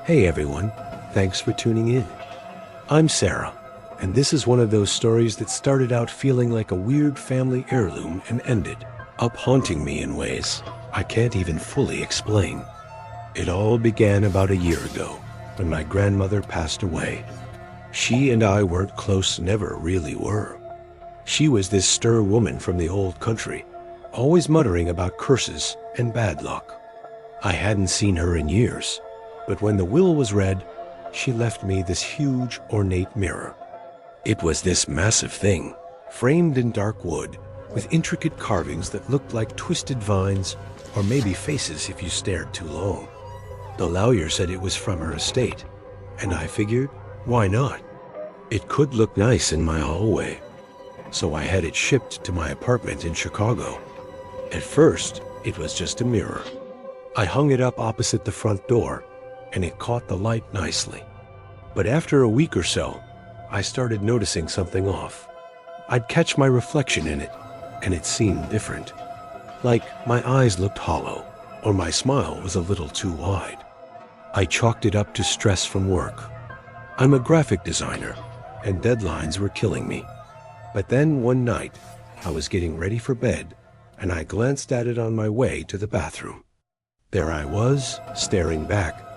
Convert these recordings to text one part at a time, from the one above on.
Hey everyone, thanks for tuning in. I'm Sarah, and this is one of those stories that started out feeling like a weird family heirloom and ended up haunting me in ways I can't even fully explain. It all began about a year ago when my grandmother passed away. She and I weren't close, never really were. She was this stir woman from the old country, always muttering about curses and bad luck. I hadn't seen her in years, but when the will was read, she left me this huge, ornate mirror. It was this massive thing, framed in dark wood, with intricate carvings that looked like twisted vines, or maybe faces if you stared too long. The lawyer said it was from her estate, and I figured, why not? It could look nice in my hallway. So I had it shipped to my apartment in Chicago. At first, it was just a mirror. I hung it up opposite the front door, and it caught the light nicely. But after a week or so, I started noticing something off. I'd catch my reflection in it, and it seemed different. Like my eyes looked hollow, or my smile was a little too wide. I chalked it up to stress from work. I'm a graphic designer, and deadlines were killing me. But then one night, I was getting ready for bed, and I glanced at it on my way to the bathroom. There I was, staring back,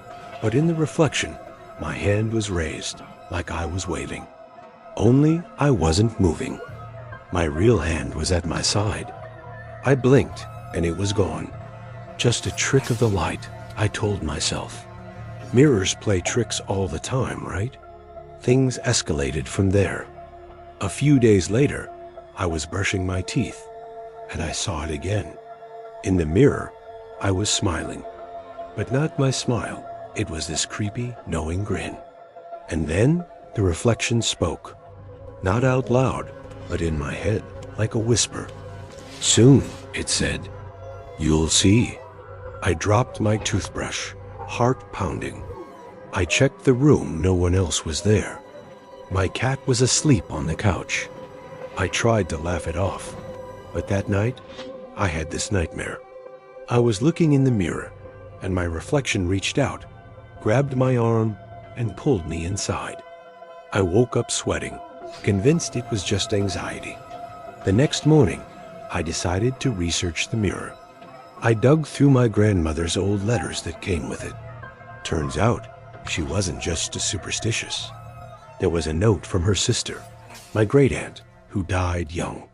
but in the reflection, my hand was raised, like I was waving. Only I wasn't moving. My real hand was at my side. I blinked, and it was gone. Just a trick of the light, I told myself. Mirrors play tricks all the time, right? Things escalated from there. A few days later, I was brushing my teeth, and I saw it again. In the mirror, I was smiling. But not my smile. It was this creepy, knowing grin. And then the reflection spoke. Not out loud, but in my head, like a whisper. Soon, it said. You'll see. I dropped my toothbrush, heart pounding. I checked the room, no one else was there. My cat was asleep on the couch. I tried to laugh it off, but that night, I had this nightmare. I was looking in the mirror, and my reflection reached out, grabbed my arm, and pulled me inside. I woke up sweating, convinced it was just anxiety. The next morning, I decided to research the mirror. I dug through my grandmother's old letters that came with it. Turns out, she wasn't just superstitious. There was a note from her sister, my great-aunt, who died young.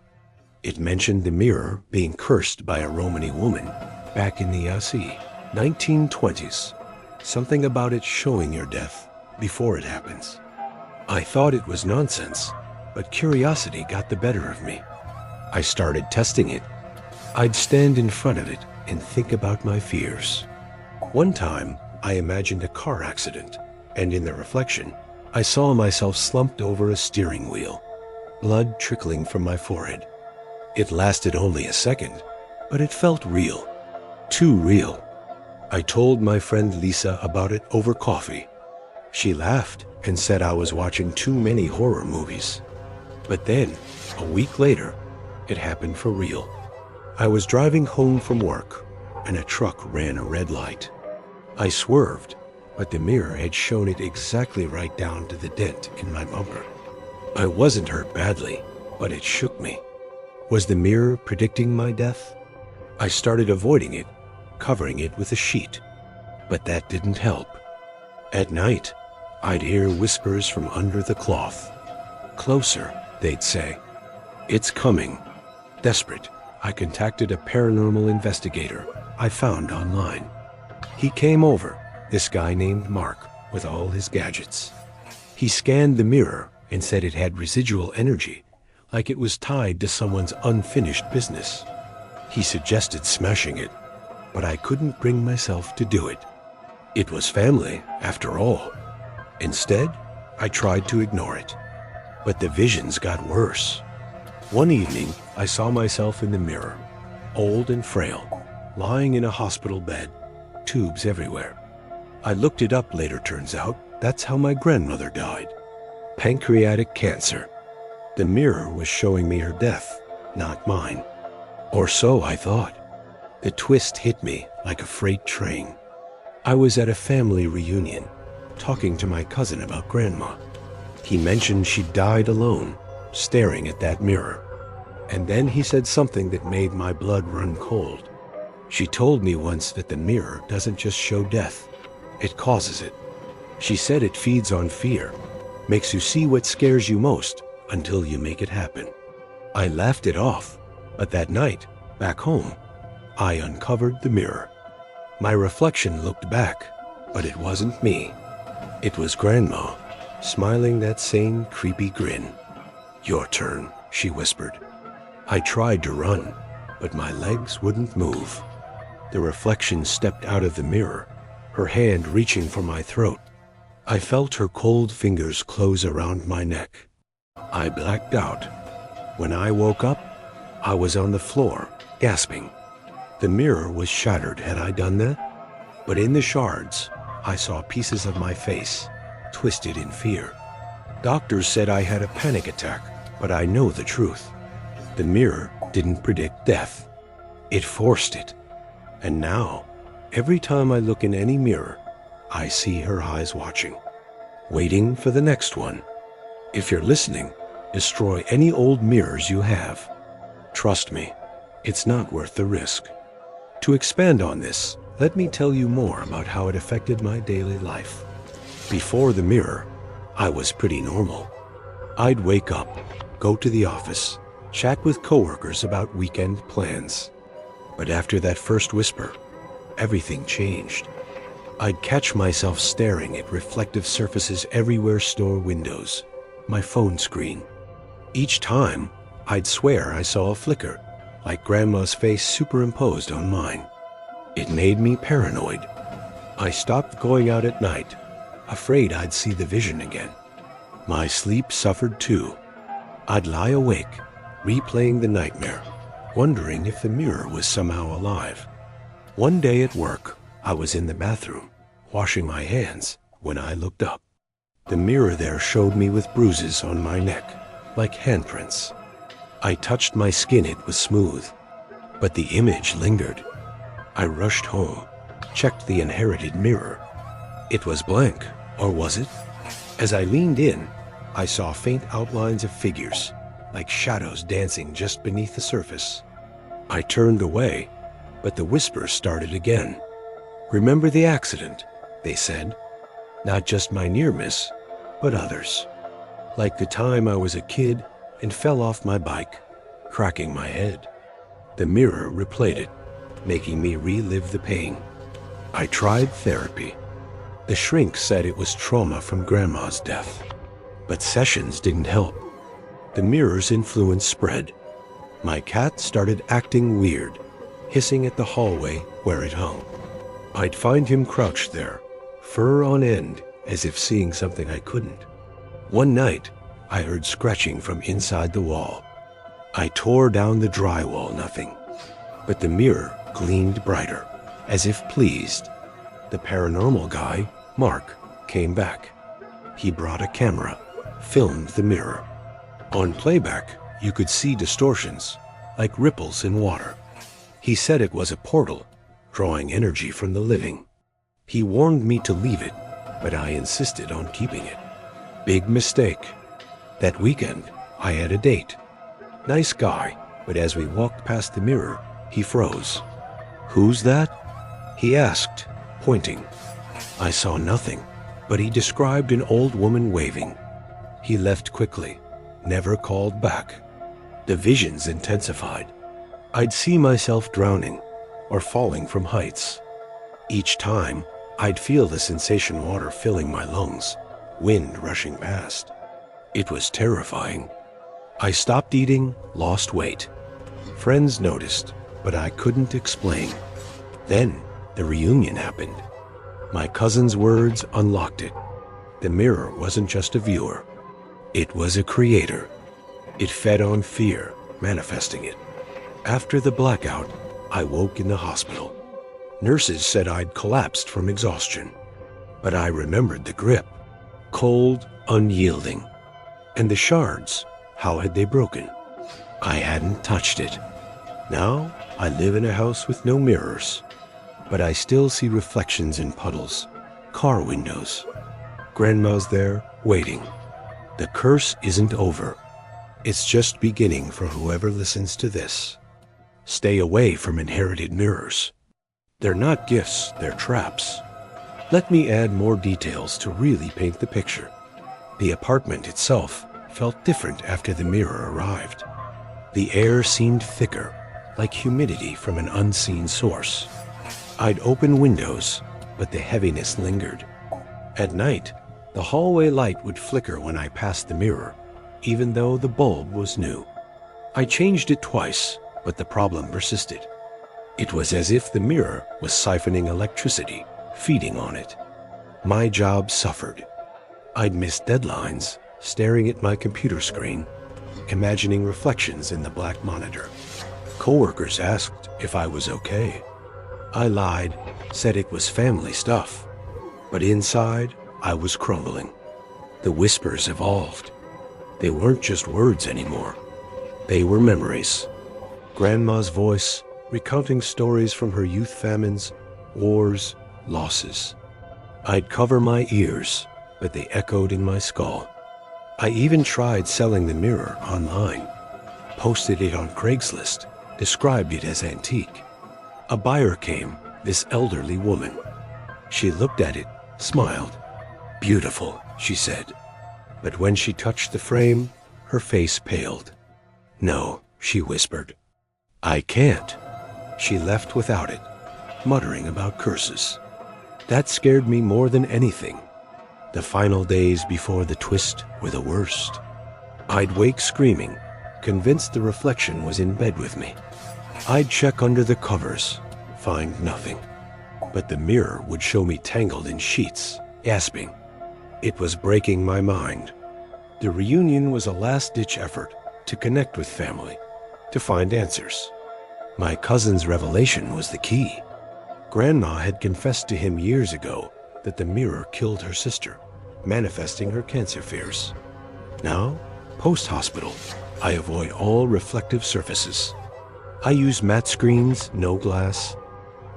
It mentioned the mirror being cursed by a Romany woman back in the 1920s. Something about it showing your death before it happens. I thought it was nonsense, but curiosity got the better of me. I started testing it. I'd stand in front of it and think about my fears. One time, I imagined a car accident, and in the reflection, I saw myself slumped over a steering wheel, blood trickling from my forehead. It lasted only a second, but it felt real. Too real. I told my friend Lisa about it over coffee. She laughed and said I was watching too many horror movies. But then, a week later, it happened for real. I was driving home from work, and a truck ran a red light. I swerved, but the mirror had shown it exactly right down to the dent in my bumper. I wasn't hurt badly, but it shook me. Was the mirror predicting my death? I started avoiding it, covering it with a sheet, but that didn't help. At night, I'd hear whispers from under the cloth. Closer, they'd say. It's coming. Desperate, I contacted a paranormal investigator I found online. He came over, this guy named Mark, with all his gadgets. He scanned the mirror and said it had residual energy, like it was tied to someone's unfinished business. He suggested smashing it, but I couldn't bring myself to do it. It was family, after all. Instead, I tried to ignore it. But the visions got worse. One evening, I saw myself in the mirror, old and frail, lying in a hospital bed, tubes everywhere. I looked it up later, turns out that's how my grandmother died. Pancreatic cancer. The mirror was showing me her death, not mine. Or so I thought. The twist hit me like a freight train. I was at a family reunion, talking to my cousin about Grandma. He mentioned she died alone, staring at that mirror. And then he said something that made my blood run cold. She told me once that the mirror doesn't just show death, it causes it. She said it feeds on fear, makes you see what scares you most until you make it happen. I laughed it off, but that night, back home, I uncovered the mirror. My reflection looked back, but it wasn't me. It was Grandma, smiling that same creepy grin. "Your turn," she whispered. I tried to run, but my legs wouldn't move. The reflection stepped out of the mirror, her hand reaching for my throat. I felt her cold fingers close around my neck. I blacked out. When I woke up, I was on the floor, gasping. The mirror was shattered had I done that, but in the shards, I saw pieces of my face, twisted in fear. Doctors said I had a panic attack, but I know the truth. The mirror didn't predict death. It forced it. And now, every time I look in any mirror, I see her eyes watching, waiting for the next one. If you're listening, destroy any old mirrors you have. Trust me, it's not worth the risk. To expand on this, let me tell you more about how it affected my daily life. Before the mirror, I was pretty normal. I'd wake up, go to the office, chat with coworkers about weekend plans. But after that first whisper, everything changed. I'd catch myself staring at reflective surfaces everywhere, store windows, my phone screen. Each time, I'd swear I saw a flicker, like Grandma's face superimposed on mine. It made me paranoid. I stopped going out at night, afraid I'd see the vision again. My sleep suffered too. I'd lie awake, replaying the nightmare, wondering if the mirror was somehow alive. One day at work, I was in the bathroom, washing my hands, when I looked up. The mirror there showed me with bruises on my neck, like handprints. I touched my skin, it was smooth, but the image lingered. I rushed home, checked the inherited mirror. It was blank, or was it? As I leaned in, I saw faint outlines of figures, like shadows dancing just beneath the surface. I turned away, but the whispers started again. "Remember the accident," they said. Not just my near miss, but others. Like the time I was a kid and fell off my bike, cracking my head. The mirror replayed it, making me relive the pain. I tried therapy. The shrink said it was trauma from Grandma's death, but sessions didn't help. The mirror's influence spread. My cat started acting weird, hissing at the hallway where it hung. I'd find him crouched there, fur on end, as if seeing something I couldn't. One night, I heard scratching from inside the wall. I tore down the drywall, nothing. But the mirror gleamed brighter, as if pleased. The paranormal guy, Mark, came back. He brought a camera, filmed the mirror. On playback, you could see distortions, like ripples in water. He said it was a portal, drawing energy from the living. He warned me to leave it, but I insisted on keeping it. Big mistake. That weekend, I had a date. Nice guy, but as we walked past the mirror, he froze. "Who's that?" he asked, pointing. I saw nothing, but he described an old woman waving. He left quickly, never called back. The visions intensified. I'd see myself drowning or falling from heights. Each time, I'd feel the sensation water filling my lungs, wind rushing past. It was terrifying. I stopped eating, lost weight. Friends noticed, but I couldn't explain. Then, the reunion happened. My cousin's words unlocked it. The mirror wasn't just a viewer. It was a creator. It fed on fear, manifesting it. After the blackout, I woke in the hospital. Nurses said I'd collapsed from exhaustion. But I remembered the grip. Cold, unyielding. And the shards, how had they broken? I hadn't touched it. Now, I live in a house with no mirrors. But I still see reflections in puddles, car windows, Grandma's there, waiting. The curse isn't over. It's just beginning for whoever listens to this. Stay away from inherited mirrors. They're not gifts, they're traps. Let me add more details to really paint the picture. The apartment itself felt different after the mirror arrived. The air seemed thicker, like humidity from an unseen source. I'd open windows, but the heaviness lingered. At night, the hallway light would flicker when I passed the mirror, even though the bulb was new. I changed it twice, but the problem persisted. It was as if the mirror was siphoning electricity, feeding on it. My job suffered. I'd miss deadlines, staring at my computer screen, imagining reflections in the black monitor. Coworkers asked if I was okay. I lied, said it was family stuff. But inside, I was crumbling. The whispers evolved. They weren't just words anymore. They were memories. Grandma's voice, recounting stories from her youth famines, wars, losses. I'd cover my ears, but they echoed in my skull. I even tried selling the mirror online, posted it on Craigslist, described it as antique. A buyer came, this elderly woman. She looked at it, smiled. "Beautiful," she said. But when she touched the frame, her face paled. "No," she whispered. "I can't." She left without it, muttering about curses. That scared me more than anything. The final days before the twist were the worst. I'd wake screaming, convinced the reflection was in bed with me. I'd check under the covers, find nothing. But the mirror would show me tangled in sheets, gasping. It was breaking my mind. The reunion was a last-ditch effort to connect with family, to find answers. My cousin's revelation was the key. Grandma had confessed to him years ago that the mirror killed her sister, manifesting her cancer fears. Now, post-hospital, I avoid all reflective surfaces. I use matte screens, no glass,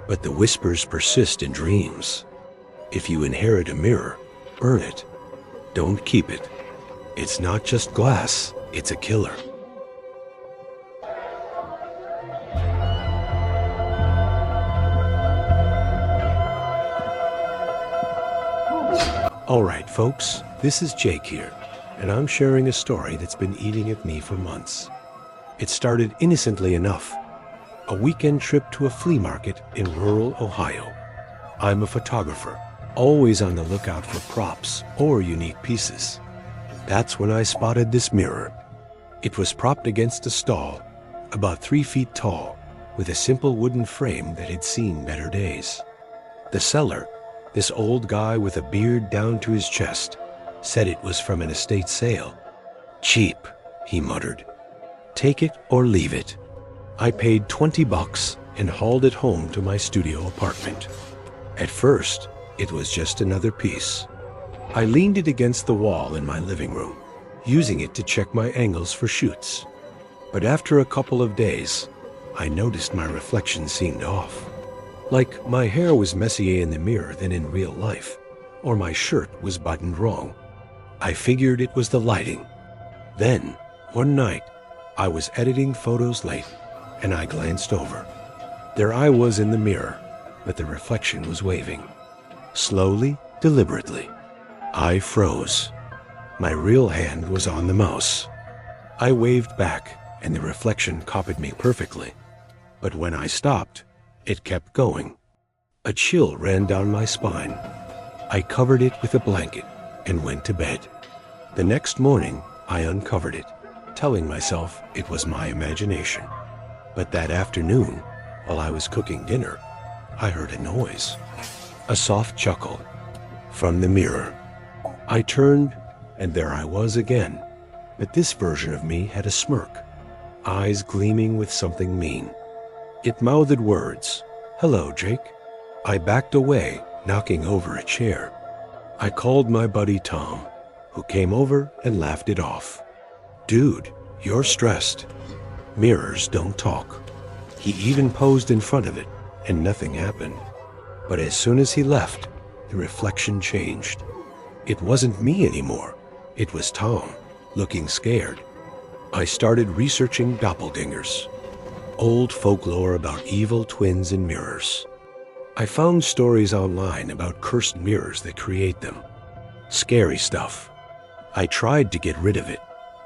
but the whispers persist in dreams. If you inherit a mirror, burn it. Don't keep it. It's not just glass, it's a killer. Alright folks, this is Jake here, and I'm sharing a story that's been eating at me for months. It started innocently enough. A weekend trip to a flea market in rural Ohio. I'm a photographer, always on the lookout for props or unique pieces. That's when I spotted this mirror. It was propped against a stall, about 3 feet tall, with a simple wooden frame that had seen better days. The seller, this old guy with a beard down to his chest, said it was from an estate sale. "Cheap," he muttered. "Take it or leave it." I paid $20 and hauled it home to my studio apartment. At first, it was just another piece. I leaned it against the wall in my living room, using it to check my angles for shoots. But after a couple of days, I noticed my reflection seemed off. Like my hair was messier in the mirror than in real life, or my shirt was buttoned wrong. I figured it was the lighting. Then, one night, I was editing photos late, and I glanced over. There I was in the mirror, but the reflection was waving. Slowly, deliberately. I froze. My real hand was on the mouse. I waved back, and the reflection copied me perfectly. But when I stopped, it kept going. A chill ran down my spine. I covered it with a blanket and went to bed. The next morning, I uncovered it, telling myself it was my imagination. But that afternoon, while I was cooking dinner, I heard a noise. A soft chuckle from the mirror. I turned, and there I was again. But this version of me had a smirk, eyes gleaming with something mean. It mouthed words. "Hello, Jake." I backed away, knocking over a chair. I called my buddy Tom, who came over and laughed it off. "Dude, you're stressed. Mirrors don't talk." He even posed in front of it, and nothing happened. But as soon as he left, the reflection changed. It wasn't me anymore. It was Tom, looking scared. I started researching doppelgangers, old folklore about evil twins and mirrors. I found stories online about cursed mirrors that create them. Scary stuff. I tried to get rid of it,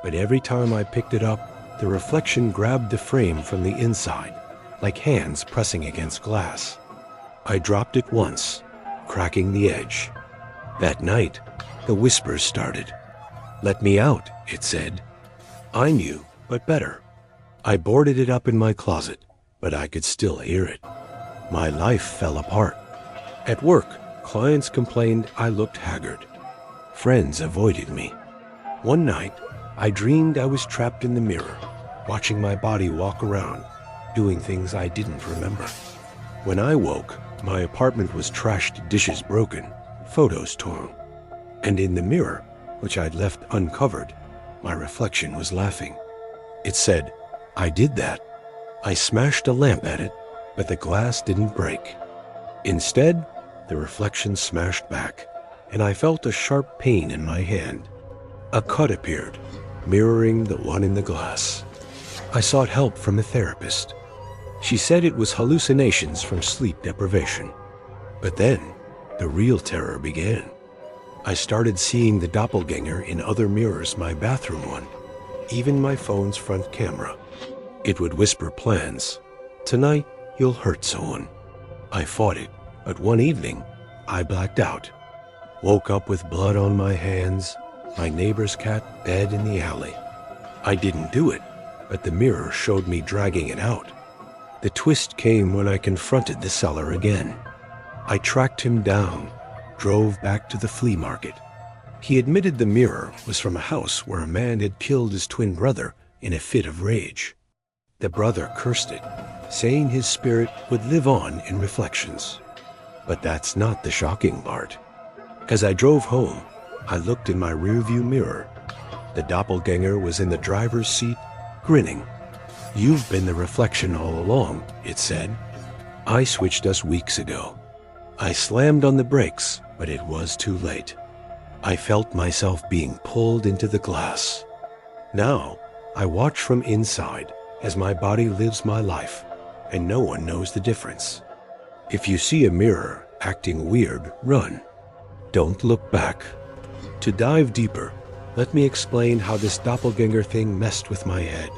but every time I picked it up, the reflection grabbed the frame from the inside, like hands pressing against glass. I dropped it once, cracking the edge. That night, the whispers started. "Let me out," it said. I knew, but better. I boarded it up in my closet, but I could still hear it. My life fell apart. At work, clients complained I looked haggard. Friends avoided me. One night, I dreamed I was trapped in the mirror, watching my body walk around, doing things I didn't remember. When I woke, my apartment was trashed, dishes broken, photos torn. And in the mirror, which I'd left uncovered, my reflection was laughing. It said, "I did that." I smashed a lamp at it, but the glass didn't break. Instead, the reflection smashed back, and I felt a sharp pain in my hand. A cut appeared, mirroring the one in the glass. I sought help from a therapist. She said it was hallucinations from sleep deprivation. But then, the real terror began. I started seeing the doppelganger in other mirrors, my bathroom one, even my phone's front camera. It would whisper plans. "Tonight, you'll hurt someone." I fought it, but one evening, I blacked out. Woke up with blood on my hands, my neighbor's cat dead in the alley. I didn't do it, but the mirror showed me dragging it out. The twist came when I confronted the seller again. I tracked him down, drove back to the flea market. He admitted the mirror was from a house where a man had killed his twin brother in a fit of rage. The brother cursed it, saying his spirit would live on in reflections. But that's not the shocking part. As I drove home, I looked in my rearview mirror. The doppelganger was in the driver's seat, grinning. "You've been the reflection all along," it said. "I switched us weeks ago." I slammed on the brakes, but it was too late. I felt myself being pulled into the glass. Now, I watch from inside as my body lives my life, and no one knows the difference. If you see a mirror acting weird, run. Don't look back. To dive deeper, let me explain how this doppelganger thing messed with my head.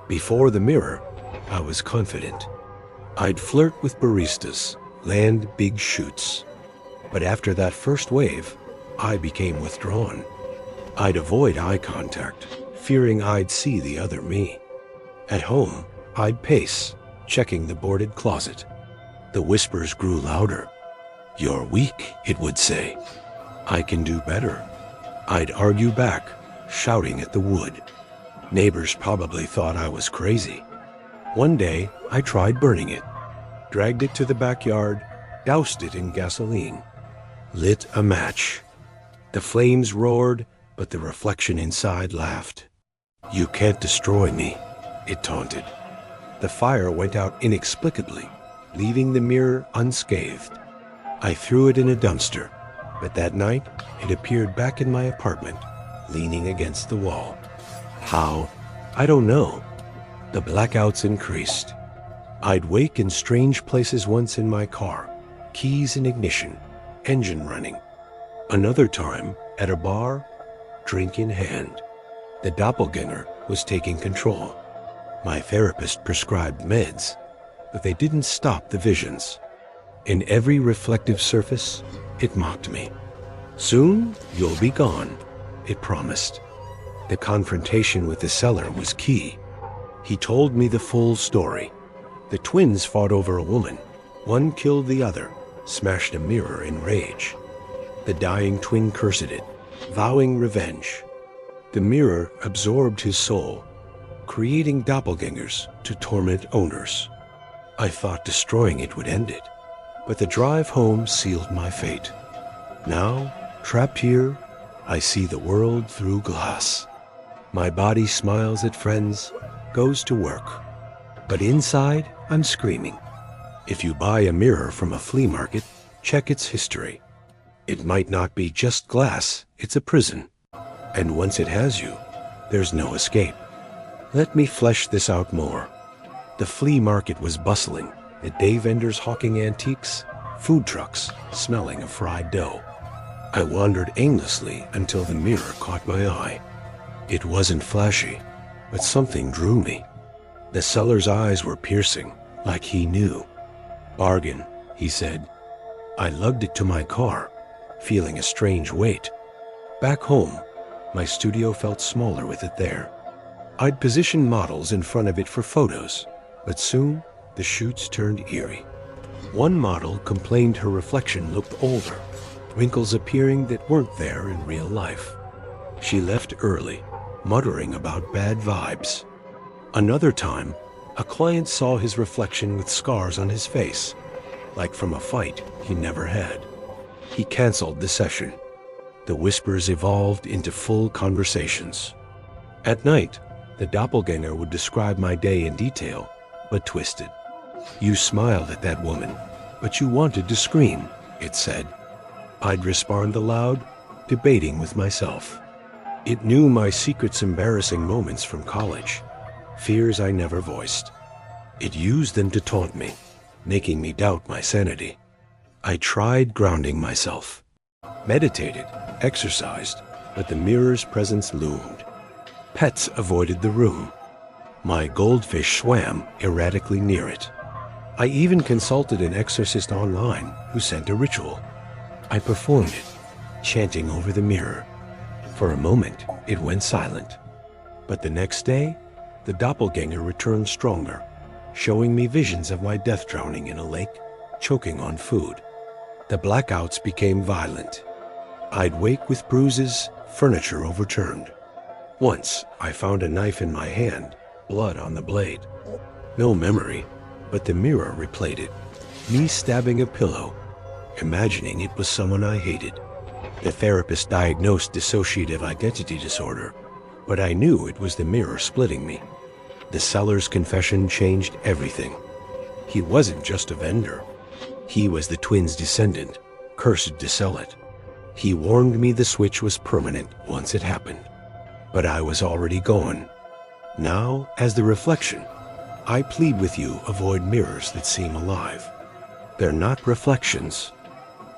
Before the mirror, I was confident. I'd flirt with baristas, land big shoots. But after that first wave, I became withdrawn. I'd avoid eye contact, fearing I'd see the other me. At home, I'd pace, checking the boarded closet. The whispers grew louder. "You're weak," it would say. "I can do better." I'd argue back, shouting at the wood. Neighbors probably thought I was crazy. One day, I tried burning it. Dragged it to the backyard, doused it in gasoline. Lit a match. The flames roared, but the reflection inside laughed. "You can't destroy me," it taunted. The fire went out inexplicably, leaving the mirror unscathed. I threw it in a dumpster, but that night it appeared back in my apartment, leaning against the wall. How? I don't know. The blackouts increased. I'd wake in strange places once in my car, keys in ignition, engine running. Another time, at a bar, drink in hand. The doppelganger was taking control. My therapist prescribed meds, but they didn't stop the visions. In every reflective surface, it mocked me. "Soon, you'll be gone," it promised. The confrontation with the seller was key. He told me the full story. The twins fought over a woman. One killed the other, smashed a mirror in rage. The dying twin cursed it, vowing revenge. The mirror absorbed his soul, creating doppelgangers to torment owners. I thought destroying it would end it, but the drive home sealed my fate. Now, trapped here, I see the world through glass. My body smiles at friends, goes to work. But inside, I'm screaming. If you buy a mirror from a flea market, check its history. It might not be just glass, it's a prison. And once it has you, there's no escape. Let me flesh this out more. The flea market was bustling, the day vendors hawking antiques, food trucks smelling of fried dough. I wandered aimlessly until the mirror caught my eye. It wasn't flashy, but something drew me. The seller's eyes were piercing, like he knew. "Bargain," he said. I lugged it to my car, feeling a strange weight. Back home, my studio felt smaller with it there. I'd positioned models in front of it for photos, but soon the shoots turned eerie. One model complained her reflection looked older, wrinkles appearing that weren't there in real life. She left early, muttering about bad vibes. Another time, a client saw his reflection with scars on his face, like from a fight he never had. He canceled the session. The whispers evolved into full conversations. At night, the doppelganger would describe my day in detail, but twisted. "You smiled at that woman, but you wanted to scream," it said. I'd respond aloud, debating with myself. It knew my secret's embarrassing moments from college, fears I never voiced. It used them to taunt me, making me doubt my sanity. I tried grounding myself, meditated, exercised, but the mirror's presence loomed. Pets avoided the room. My goldfish swam erratically near it. I even consulted an exorcist online who sent a ritual. I performed it, chanting over the mirror. For a moment, it went silent. But the next day, the doppelganger returned stronger, showing me visions of my death drowning in a lake, choking on food. The blackouts became violent. I'd wake with bruises, furniture overturned. Once, I found a knife in my hand, blood on the blade. No memory, but the mirror replayed it. Me stabbing a pillow, imagining it was someone I hated. The therapist diagnosed dissociative identity disorder, but I knew it was the mirror splitting me. The seller's confession changed everything. He wasn't just a vendor. He was the twins' descendant, cursed to sell it. He warned me the switch was permanent once it happened. But I was already gone. Now, as the reflection, I plead with you, avoid mirrors that seem alive. They're not reflections.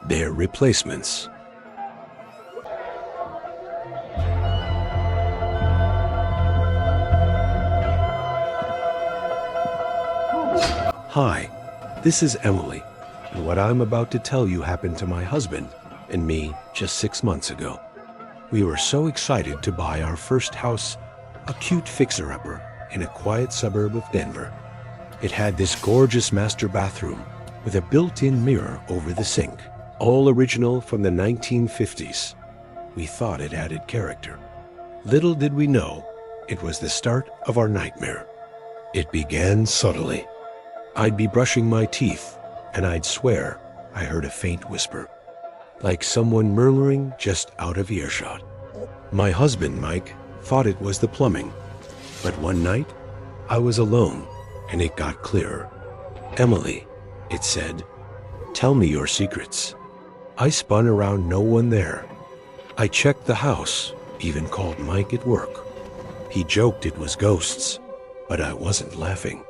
They're replacements. Hi, this is Emily, and what I'm about to tell you happened to my husband and me just 6 months ago. We were so excited to buy our first house, a cute fixer-upper in a quiet suburb of Denver. It had this gorgeous master bathroom with a built-in mirror over the sink, all original from the 1950s. We thought it added character. Little did we know, it was the start of our nightmare. It began subtly. I'd be brushing my teeth, and I'd swear I heard a faint whisper, like someone murmuring just out of earshot. My husband, Mike, thought it was the plumbing. But one night, I was alone, and it got clearer. "Emily," it said, "tell me your secrets." I spun around, no one there. I checked the house, even called Mike at work. He joked it was ghosts, but I wasn't laughing.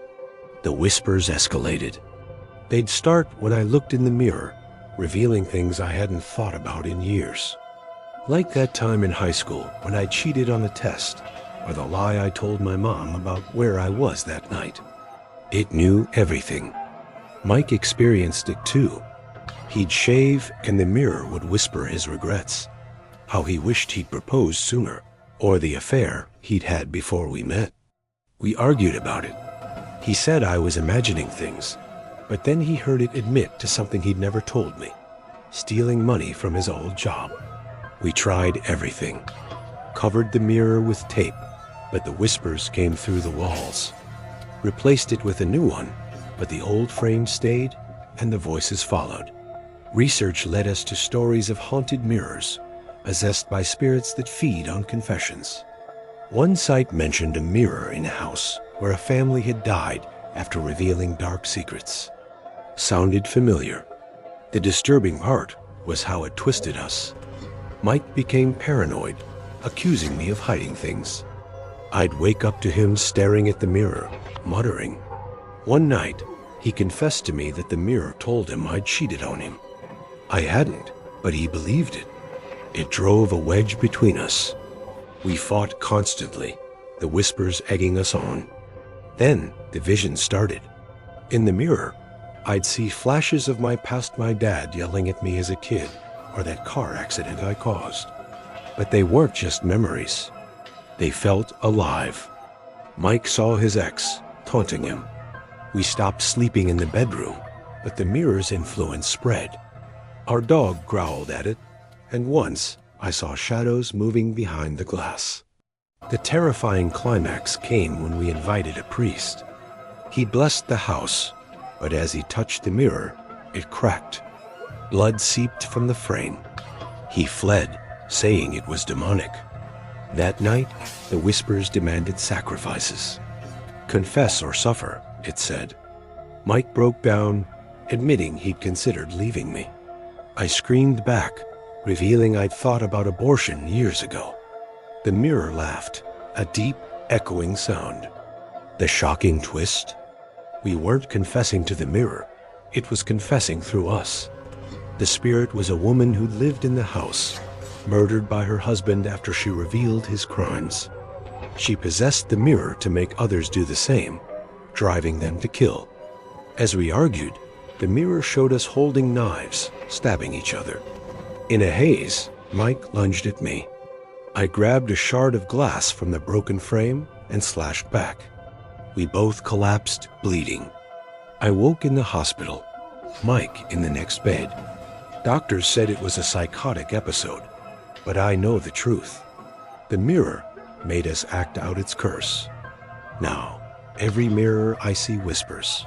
The whispers escalated. They'd start when I looked in the mirror, revealing things I hadn't thought about in years. Like that time in high school when I cheated on a test, or the lie I told my mom about where I was that night. It knew everything. Mike experienced it too. He'd shave and the mirror would whisper his regrets, how he wished he'd proposed sooner, or the affair he'd had before we met. We argued about it. He said I was imagining things, but then he heard it admit to something he'd never told me, stealing money from his old job. We tried everything, covered the mirror with tape, but the whispers came through the walls. Replaced it with a new one, but the old frame stayed and the voices followed. Research led us to stories of haunted mirrors, possessed by spirits that feed on confessions. One site mentioned a mirror in a house where a family had died after revealing dark secrets. Sounded familiar. The disturbing part was how it twisted us. Mike became paranoid, accusing me of hiding things. I'd wake up to him staring at the mirror, muttering. One night, he confessed to me that the mirror told him I'd cheated on him. I hadn't, but he believed it. It drove a wedge between us. We fought constantly, the whispers egging us on. Then the vision started. In the mirror, I'd see flashes of my dad yelling at me as a kid, or that car accident I caused. But they weren't just memories. They felt alive. Mike saw his ex, taunting him. We stopped sleeping in the bedroom, but the mirror's influence spread. Our dog growled at it, and once I saw shadows moving behind the glass. The terrifying climax came when we invited a priest. He blessed the house, but as he touched the mirror, it cracked. Blood seeped from the frame. He fled, saying it was demonic. That night, the whispers demanded sacrifices. Confess or suffer, it said. Mike broke down, admitting he'd considered leaving me. I screamed back, revealing I'd thought about abortion years ago. The mirror laughed, a deep, echoing sound. The shocking twist? We weren't confessing to the mirror. It was confessing through us. The spirit was a woman who'd lived in the house, murdered by her husband after she revealed his crimes. She possessed the mirror to make others do the same, driving them to kill. As we argued, the mirror showed us holding knives, stabbing each other. In a haze, Mike lunged at me. I grabbed a shard of glass from the broken frame and slashed back. We both collapsed, bleeding. I woke in the hospital, Mike in the next bed. Doctors said it was a psychotic episode, but I know the truth. The mirror made us act out its curse. Now, every mirror I see whispers,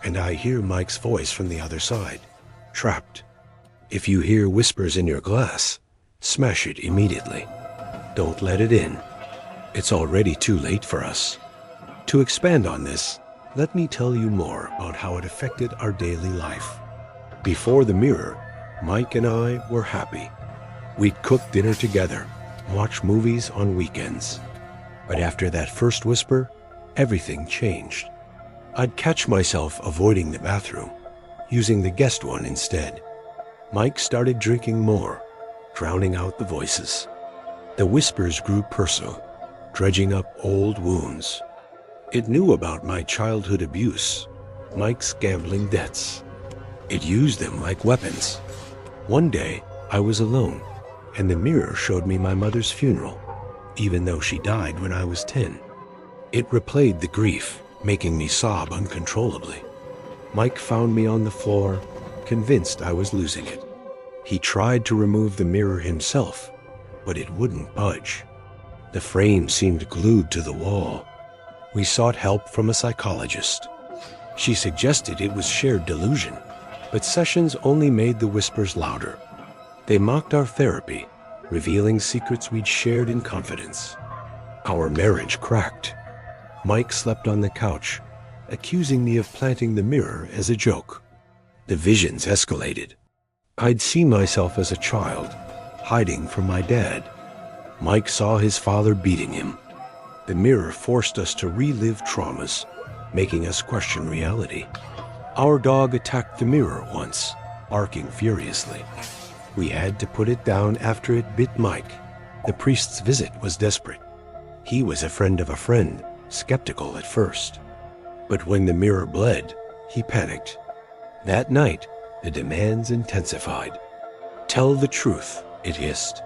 and I hear Mike's voice from the other side, trapped. If you hear whispers in your glass, smash it immediately. Don't let it in. It's already too late for us. To expand on this, let me tell you more about how it affected our daily life. Before the mirror, Mike and I were happy. We'd cook dinner together, watch movies on weekends. But after that first whisper, everything changed. I'd catch myself avoiding the bathroom, using the guest one instead. Mike started drinking more, drowning out the voices. The whispers grew personal, dredging up old wounds. It knew about my childhood abuse, Mike's gambling debts. It used them like weapons. One day, I was alone, and the mirror showed me my mother's funeral, even though she died when I was 10. It replayed the grief, making me sob uncontrollably. Mike found me on the floor, convinced I was losing it. He tried to remove the mirror himself, but it wouldn't budge. The frame seemed glued to the wall. We sought help from a psychologist. She suggested it was shared delusion, but sessions only made the whispers louder. They mocked our therapy, revealing secrets we'd shared in confidence. Our marriage cracked. Mike slept on the couch, accusing me of planting the mirror as a joke. The visions escalated. I'd see myself as a child, hiding from my dad. Mike saw his father beating him. The mirror forced us to relive traumas, making us question reality. Our dog attacked the mirror once, barking furiously. We had to put it down after it bit Mike. The priest's visit was desperate. He was a friend of a friend, skeptical at first. But when the mirror bled, he panicked. That night, the demands intensified. Tell the truth, it hissed.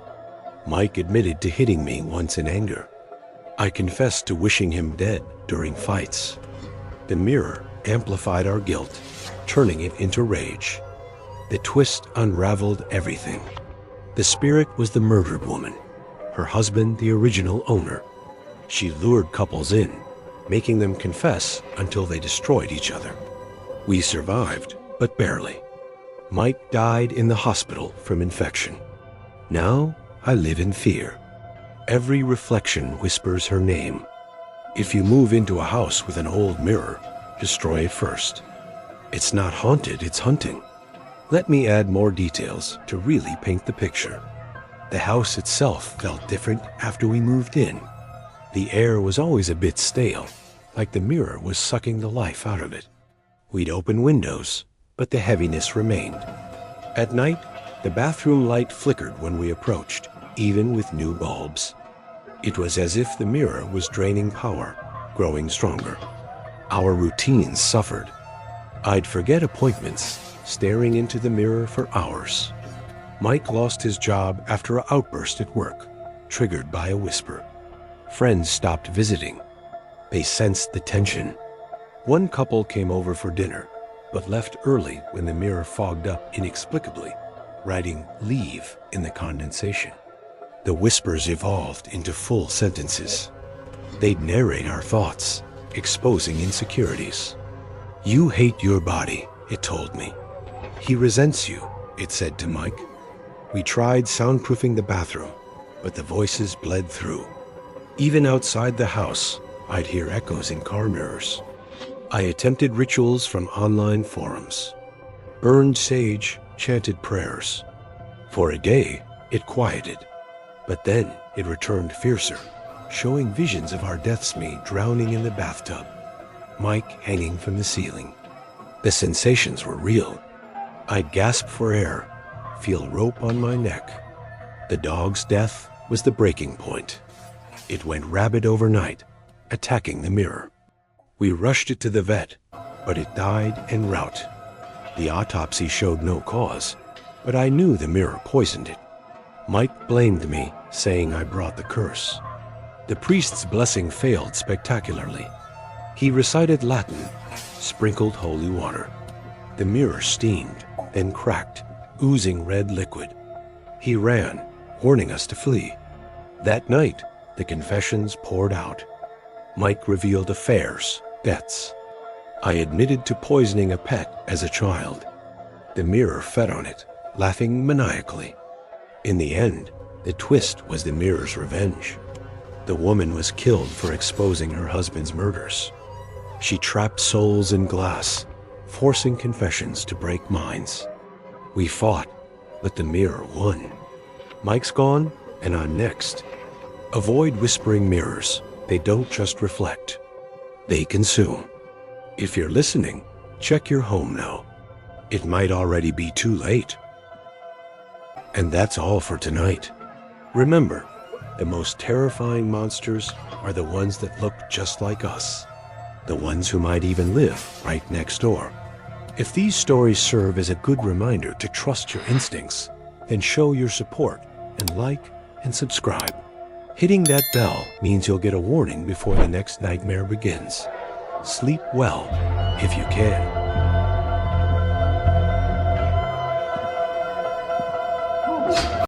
Mike admitted to hitting me once in anger. I confessed to wishing him dead during fights. The mirror amplified our guilt, turning it into rage. The twist unraveled everything. The spirit was the murdered woman, her husband the original owner. She lured couples in, making them confess until they destroyed each other. We survived, but barely. Mike died in the hospital from infection. Now I live in fear. Every reflection whispers her name. If you move into a house with an old mirror, destroy it first. It's not haunted, it's hunting. Let me add more details to really paint the picture. The house itself felt different after we moved in. The air was always a bit stale, like the mirror was sucking the life out of it. We'd open windows, but the heaviness remained. At night, the bathroom light flickered when we approached, even with new bulbs. It was as if the mirror was draining power, growing stronger. Our routines suffered. I'd forget appointments, staring into the mirror for hours. Mike lost his job after an outburst at work, triggered by a whisper. Friends stopped visiting. They sensed the tension. One couple came over for dinner, but left early when the mirror fogged up inexplicably, writing "leave" in the condensation. The whispers evolved into full sentences. They'd narrate our thoughts, exposing insecurities. "You hate your body," it told me. "He resents you," it said to Mike. We tried soundproofing the bathroom, but the voices bled through. Even outside the house, I'd hear echoes in car mirrors. I attempted rituals from online forums. Burned sage, chanted prayers. For a day, it quieted. But then it returned fiercer, showing visions of our death's me drowning in the bathtub, Mike hanging from the ceiling. The sensations were real. I'd gasp for air, feel rope on my neck. The dog's death was the breaking point. It went rabid overnight, attacking the mirror. We rushed it to the vet, but it died en route. The autopsy showed no cause, but I knew the mirror poisoned it. Mike blamed me, saying I brought the curse. The priest's blessing failed spectacularly. He recited Latin, sprinkled holy water. The mirror steamed, then cracked, oozing red liquid. He ran, warning us to flee. That night, the confessions poured out. Mike revealed affairs, debts. I admitted to poisoning a pet as a child. The mirror fed on it, laughing maniacally. In the end, the twist was the mirror's revenge. The woman was killed for exposing her husband's murders. She trapped souls in glass, forcing confessions to break minds. We fought, but the mirror won. Mike's gone, and I'm next. Avoid whispering mirrors. They don't just reflect. They consume. If you're listening, check your home now. It might already be too late. And that's all for tonight. Remember, the most terrifying monsters are the ones that look just like us. The ones who might even live right next door. If these stories serve as a good reminder to trust your instincts, then show your support and like and subscribe. Hitting that bell means you'll get a warning before the next nightmare begins. Sleep well, if you can.